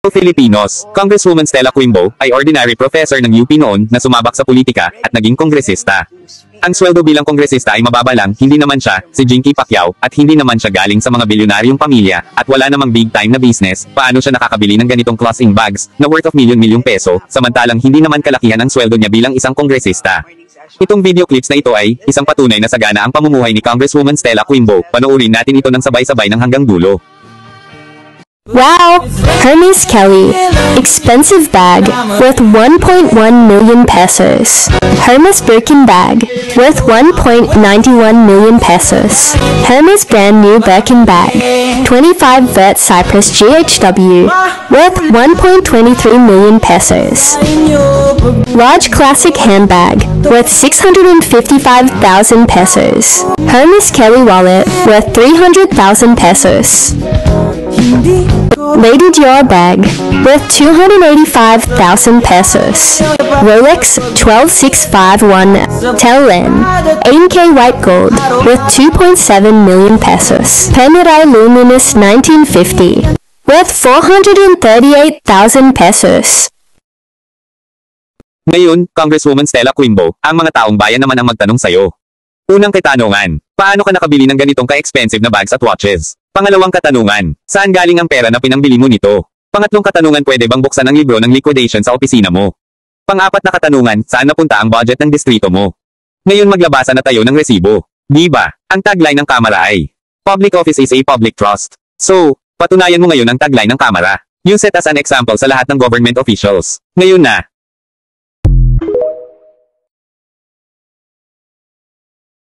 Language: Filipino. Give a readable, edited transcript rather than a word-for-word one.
Filipinos, Congresswoman Stella Quimbo ay ordinary professor ng UP noon na sumabak sa politika at naging kongresista. Ang sweldo bilang kongresista ay mababa lang, hindi naman siya si Jinky Pacquiao at hindi naman siya galing sa mga bilyonaryong pamilya at wala namang big time na business. Paano siya nakakabili ng ganitong clothing bags na worth of milyon-milyong peso samantalang hindi naman kalakihan ang sweldo niya bilang isang kongresista? Itong video clips na ito ay isang patunay na sagana ang pamumuhay ni Congresswoman Stella Quimbo. Panoorin natin ito ng sabay-sabay ng hanggang dulo. Wow! Hermes Kelly. Expensive bag worth 1.1 million pesos. Hermes Birkin bag worth 1.91 million pesos. Hermes brand new Birkin bag. 25 Vert Cypress GHW worth 1.23 million pesos. Large classic handbag worth 655,000 pesos. Hermes Kelly wallet worth 300,000 pesos. Lady Dior bag worth 285,000 pesos. Rolex 12651 Telen 18K white gold worth 2.7 million pesos. Panerai Luminous 1950 worth 438,000 pesos. Ngayon, Congresswoman Stella Quimbo, ang mga taong bayan naman ang magtanong sa'yo. Unang katanungan, paano ka nakabili ng ganitong ka-expensive na bags at watches? Pangalawang katanungan, saan galing ang pera na pinambili mo nito? Pangatlong katanungan, pwede bang buksan ang libro ng liquidation sa opisina mo? Pang-apat na katanungan, saan napunta ang budget ng distrito mo? Ngayon maglabasan na tayo ng resibo. Di ba? Ang tagline ng Kamara ay, Public office is a public trust. So, patunayan mo ngayon ang tagline ng Kamara. Use it as an example sa lahat ng government officials. Ngayon na,